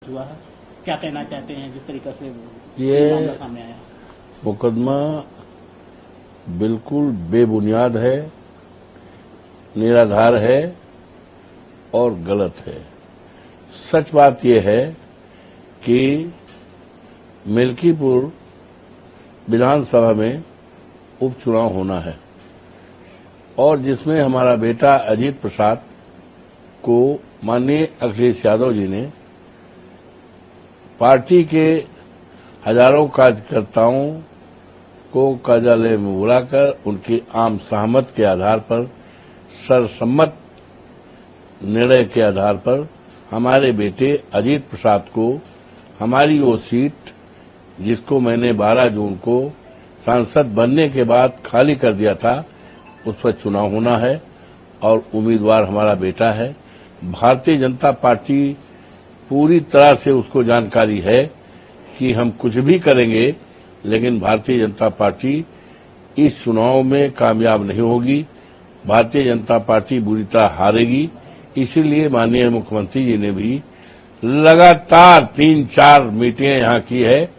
हुआ है, क्या कहना चाहते हैं जिस तरीके से ये मामला सामने आया? मुकदमा बिल्कुल बेबुनियाद है, निराधार है और गलत है। सच बात यह है कि मिल्कीपुर विधानसभा में उपचुनाव होना है और जिसमें हमारा बेटा अजीत प्रसाद को माननीय अखिलेश यादव जी ने पार्टी के हजारों कार्यकर्ताओं को कार्यालय में बुलाकर उनकी आम सहमत के आधार पर, सर्वसम्मत निर्णय के आधार पर हमारे बेटे अजीत प्रसाद को हमारी वो सीट, जिसको मैंने 12 जून को सांसद बनने के बाद खाली कर दिया था, उस पर चुनाव होना है और उम्मीदवार हमारा बेटा है। भारतीय जनता पार्टी पूरी तरह से उसको जानकारी है कि हम कुछ भी करेंगे, लेकिन भारतीय जनता पार्टी इस चुनाव में कामयाब नहीं होगी। भारतीय जनता पार्टी बुरी तरह हारेगी। इसीलिए माननीय मुख्यमंत्री जी ने भी लगातार 3-4 मीटिंगें यहां की है,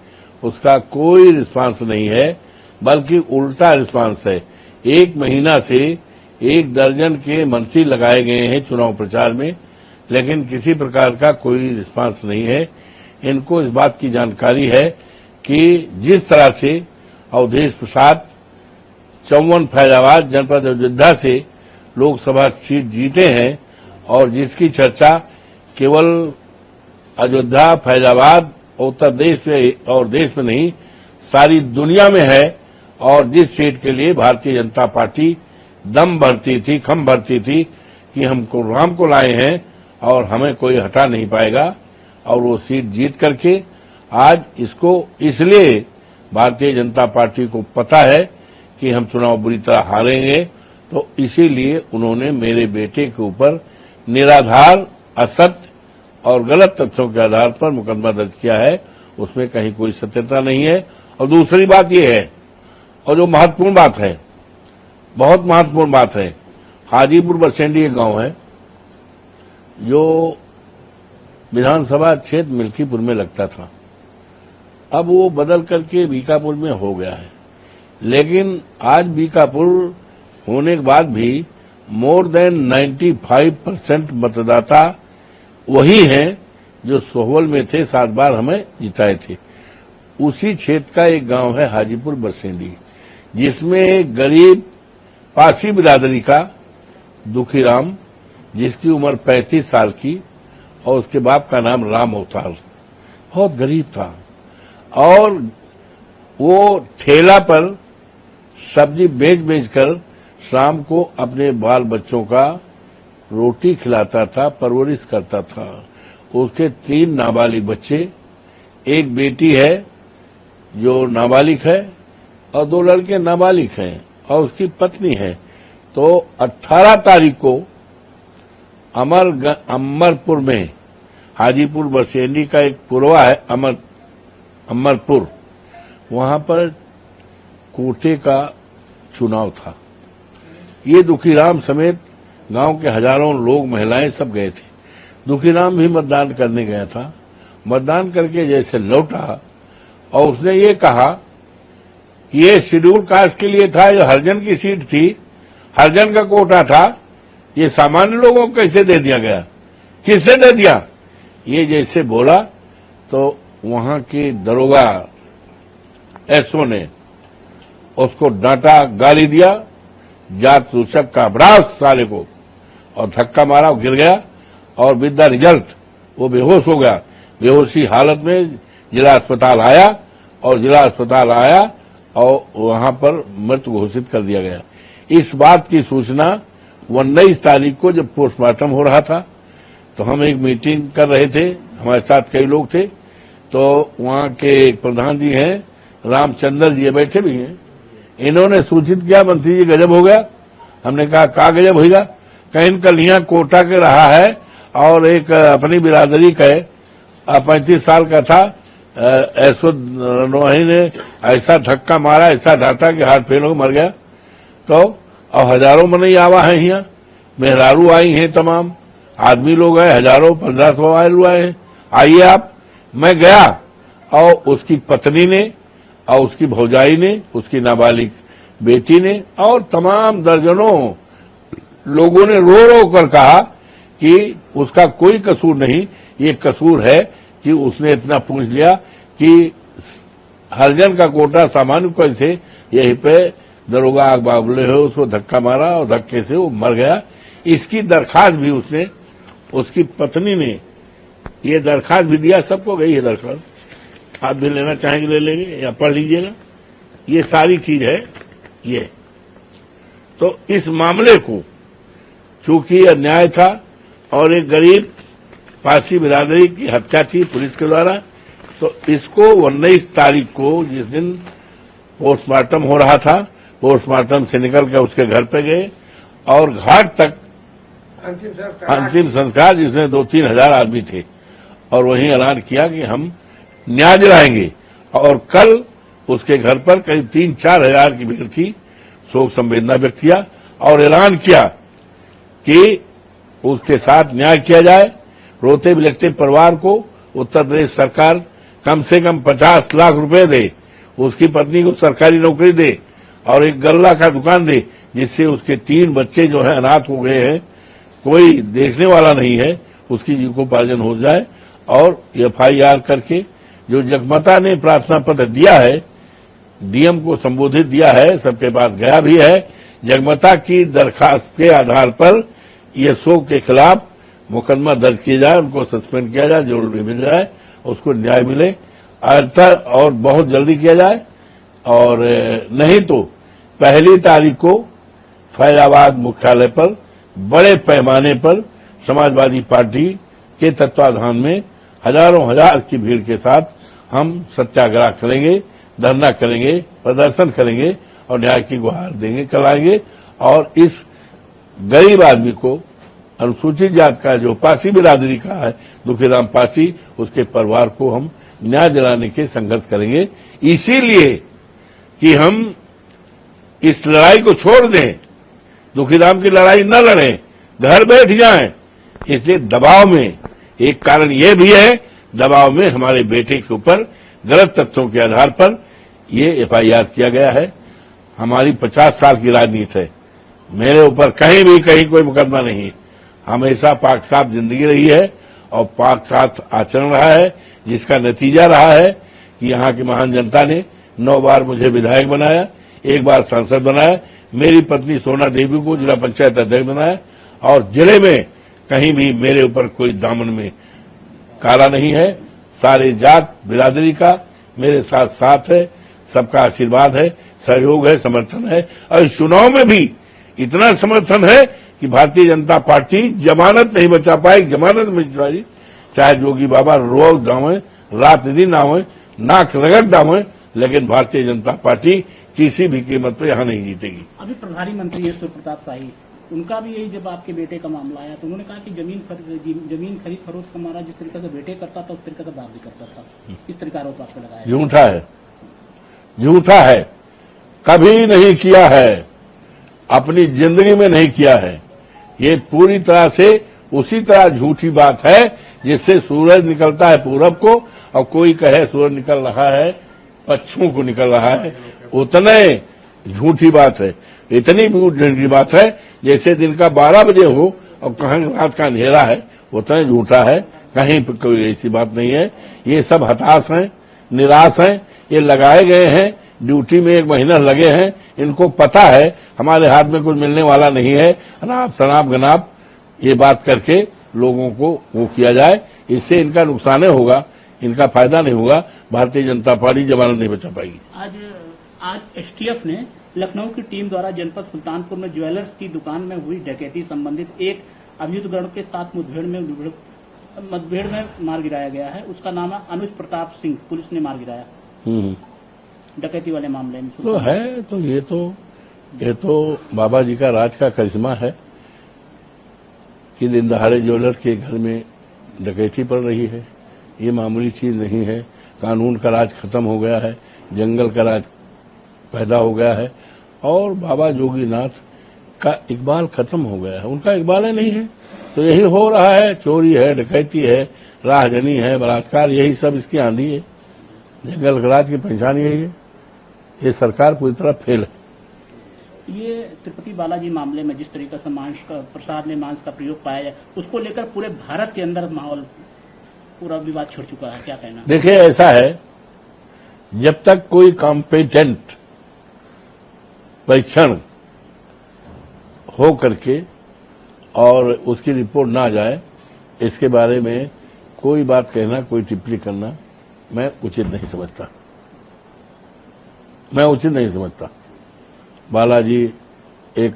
उसका कोई रिस्पांस नहीं है, बल्कि उल्टा रिस्पांस है। 1 महीना से 1 दर्जन के मंत्री लगाए गए हैं चुनाव प्रचार में, लेकिन किसी प्रकार का कोई रिस्पांस नहीं है। इनको इस बात की जानकारी है कि जिस तरह से अवधेश प्रसाद चौवन फैजाबाद जनपद अयोध्या से लोकसभा सीट जीते हैं और जिसकी चर्चा केवल अयोध्या, फैजाबाद, उत्तर प्रदेश में और देश में नहीं, सारी दुनिया में है, और जिस सीट के लिए भारतीय जनता पार्टी दम भरती थी, खम भरती थी कि हमको राम को लाए हैं और हमें कोई हटा नहीं पाएगा, और वो सीट जीत करके आज इसको, इसलिए भारतीय जनता पार्टी को पता है कि हम चुनाव बुरी तरह हारेंगे, तो इसीलिए उन्होंने मेरे बेटे के ऊपर निराधार, असत्य और गलत तथ्यों के आधार पर मुकदमा दर्ज किया है। उसमें कहीं कोई सत्यता नहीं है। और दूसरी बात यह है, और जो महत्वपूर्ण बात है, बहुत महत्वपूर्ण बात है, हाजीपुर बसेंडी एक गांव है जो विधानसभा क्षेत्र मिल्कीपुर में लगता था। अब वो बदल करके बीकापुर में हो गया है, लेकिन आज बीकापुर होने के बाद भी मोर देन 95% मतदाता वही हैं जो सोहवल में थे, 7 बार हमें जिताए थे। उसी क्षेत्र का एक गांव है हाजीपुर बसेंडी, जिसमें एक गरीब पासी बिरादरी का दुखीराम, जिसकी उम्र 35 साल की, और उसके बाप का नाम राम अवतार, बहुत गरीब था, और वो ठेला पर सब्जी बेच कर शाम को अपने बाल बच्चों का रोटी खिलाता था, परवरिश करता था। उसके 3 नाबालिग बच्चे, एक बेटी है जो नाबालिग है और 2 लड़के नाबालिग हैं, और उसकी पत्नी है। तो 18 तारीख को अमरपुर में, हाजीपुर बसेंडी का एक पुरवा है अमरपुर, वहां पर कोटे का चुनाव था। ये दुखीराम समेत गांव के हजारों लोग, महिलाएं सब गए थे। दुखीराम भी मतदान करने गया था। मतदान करके जैसे लौटा और उसने ये कहा कि ये शेड्यूल कास्ट के लिए था, ये हरिजन की सीट थी, हरिजन का कोटा था, ये सामान्य लोगों को कैसे दे दिया गया, किसने दे दिया, ये जैसे बोला तो वहां के दरोगा एसओ ने उसको डांटा, गाली दिया, जात सूचक का अपराध साले को, और धक्का मारा, गिर गया, और विद द रिजल्ट वो बेहोश हो गया। बेहोशी हालत में जिला अस्पताल आया, और जिला अस्पताल आया और वहां पर मृत घोषित कर दिया गया। इस बात की सूचना 19 तारीख को जब पोस्टमार्टम हो रहा था, तो हम एक मीटिंग कर रहे थे, हमारे साथ कई लोग थे, तो वहां के एक प्रधान जी हैं, रामचंद्र जी बैठे भी हैं, इन्होंने सूचित किया, मंत्री जी गजब हो गया। हमने कहा का गजब होगा, कहीं इनका यहाँ कोटा के रहा है, और एक अपनी बिरादरी का 35 साल का था, ऐसो रनोही ने ऐसा धक्का मारा, ऐसा डांटा कि हाथ फेल हो मर गया। तो अब हजारों मनई आवा है, यहाँ मेहरारू आई हैं, तमाम आदमी लोग हैं, हजारों 1500 आए हैं। आइए आप मैं गया और उसकी पत्नी ने और उसकी भौजाई ने, उसकी नाबालिग बेटी ने और तमाम दर्जनों लोगों ने रो रो कर कहा कि उसका कोई कसूर नहीं, ये कसूर है कि उसने इतना पूछ लिया कि हरिजन का कोटा सामान्य कैसे, यहीं पे दरोगा आग बाबुले हो उसको धक्का मारा और धक्के से वो मर गया। इसकी दरखास्त भी उसने, उसकी पत्नी ने ये दरखास्त भी दिया, सबको गई है दरखास्त, आप भी लेना चाहेंगे ले लेंगे या पढ़ लीजिएगा, ये सारी चीज है। ये तो इस मामले को चूंकि अन्याय था और एक गरीब पारसी बिरादरी की हत्या थी पुलिस के द्वारा, तो इसको 19 तारीख को जिस दिन पोस्टमार्टम हो रहा था, पोस्टमार्टम से निकल कर उसके घर पे गए और घाट तक अंतिम संस्कार जिसमें 2-3 हजार आदमी थे और वहीं ऐलान किया कि हम न्याय दिलाएंगे। और कल उसके घर पर करीब 3-4 हजार की भीड़ थी, शोक संवेदना व्यक्त किया और ऐलान किया कि उसके साथ न्याय किया जाए। रोते बिलखते परिवार को उत्तर प्रदेश सरकार कम से कम 50 लाख रुपए दे, उसकी पत्नी को सरकारी नौकरी दे और एक गल्ला का दुकान दे, जिससे उसके 3 बच्चे जो है अनाथ हो गए हैं, कोई देखने वाला नहीं है, उसकी जीविकोपार्जन हो जाए। और FIR करके जो जगमता ने प्रार्थना पत्र दिया है, DM को संबोधित दिया है, सबके पास गया भी है, जगमता की दरखास्त के आधार पर ये शोक के खिलाफ मुकदमा दर्ज किया जाए, उनको सस्पेंड किया जाए, जोड़ भी मिल जाए, उसको न्याय मिले अर्थर और बहुत जल्दी किया जाए। और नहीं तो 1 तारीख को फैजाबाद मुख्यालय पर बड़े पैमाने पर समाजवादी पार्टी के तत्वाधान में हजारों हजार की भीड़ के साथ हम सत्याग्रह करेंगे, धरना करेंगे, प्रदर्शन करेंगे और न्याय की गुहार देंगे, कराएंगे। और इस गरीब आदमी को, अनुसूचित जात का जो पारसी बिरादरी का है दुखीराम पारसी, उसके परिवार को हम न्याय दिलाने के संघर्ष करेंगे। इसीलिए कि हम इस लड़ाई को छोड़ दें, दुखीराम की लड़ाई न लड़ें, घर बैठ जाएं, इसलिए दबाव में एक कारण यह भी है, दबाव में हमारे बेटे के ऊपर गलत तथ्यों के आधार पर ये FIR किया गया है। हमारी 50 साल की राजनीति है, मेरे ऊपर कहीं भी कहीं कोई मुकदमा नहीं, हमेशा पाक साफ जिंदगी रही है और पाक साफ आचरण रहा है, जिसका नतीजा रहा है कि यहाँ की महान जनता ने 9 बार मुझे विधायक बनाया, 1 बार सांसद बनाया, मेरी पत्नी सोना देवी को जिला पंचायत अध्यक्ष बनाया और जिले में कहीं भी मेरे ऊपर कोई दामन में काला नहीं है। सारे जात बिरादरी का मेरे साथ साथ है, सबका आशीर्वाद है, सहयोग है, समर्थन है और इस चुनाव में भी इतना समर्थन है कि भारतीय जनता पार्टी जमानत नहीं बचा पाई, जमानत नहीं बचा पाई, चाहे जोगी बाबा रोज दावे, रात दिन आवे, नाक रगड़ दावे, लेकिन भारतीय जनता पार्टी किसी भी कीमत पर यहां नहीं जीतेगी। अभी प्रभारी मंत्री है सूर्य प्रताप शाही, उनका भी यही, जब आपके बेटे का मामला आया तो उन्होंने कहा कि जमीन खरीद फरोख्त का मारा जिस तरीके से बेटे करता था उस तरीके से बाप भी करता था, इस तरीका आरोप आपको लगाया। झूठा है, झूठा है, कभी नहीं किया है, अपनी जिंदगी में नहीं किया है। ये पूरी तरह से उसी तरह झूठी बात है जिससे सूरज निकलता है पूरब को और कोई कहे सूरज निकल रहा है पश्चिम को निकल रहा है, उतने झूठी बात है। इतनी झूठी बात है जैसे दिन का 12 बजे हो और कहीं रात का अंधेरा है, उतना झूठा है, कहीं पर कोई ऐसी बात नहीं है। ये सब हताश हैं, निराश हैं, ये लगाए गए हैं, ड्यूटी में 1 महीना लगे हैं, इनको पता है हमारे हाथ में कुछ मिलने वाला नहीं है, अनाप शनाप गनाप ये बात करके लोगों को वो किया जाए, इससे इनका नुकसान होगा, इनका फायदा नहीं होगा। भारतीय जनता पार्टी जमानत नहीं बचा पाएगी। आज STF ने लखनऊ की टीम द्वारा जनपद सुल्तानपुर में ज्वेलर्स की दुकान में हुई डकैती संबंधित एक अभियुक्त गण के साथ मुठभेड़ में मार गिराया गया है। उसका नाम है अनुज प्रताप सिंह, पुलिस ने मार गिराया डकैती वाले मामले में। तो है, तो ये तो बाबा जी का राज का करिश्मा है कि दिन दहाड़े ज्वेलर के घर में डकैती पड़ रही है। ये मामूली चीज नहीं है, कानून का राज खत्म हो गया है, जंगल का राज पैदा हो गया है और बाबा जोगीनाथ का इकबाल खत्म हो गया है। उनका इकबाल नहीं है, तो यही हो रहा है, चोरी है, डकैती है, राहजनी है, बलात्कार, यही सब इसकी आंधी है। जंगल राज की पहचान यही है। ये सरकार पूरी तरह फेल है। ये तिरुपति बालाजी मामले में जिस तरीके से प्रसाद में मांस का प्रयोग पाया जाए, उसको लेकर पूरे भारत के अंदर माहौल पूरा विवाद छिड़ चुका है, क्या कहना? देखिए, ऐसा है, जब तक कोई कॉम्पिटेंट परीक्षण हो करके और उसकी रिपोर्ट ना जाए, इसके बारे में कोई बात कहना, कोई टिप्पणी करना मैं उचित नहीं समझता। बालाजी एक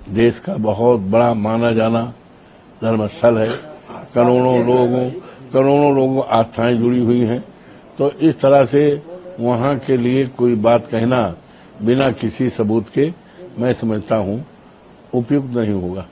देश का बहुत बड़ा माना जाना धर्मस्थल है। करोड़ों लोगों आस्थाएं जुड़ी हुई हैं। तो इस तरह से वहां के लिए कोई बात कहना बिना किसी सबूत के, मैं समझता हूं, उपयुक्त नहीं होगा।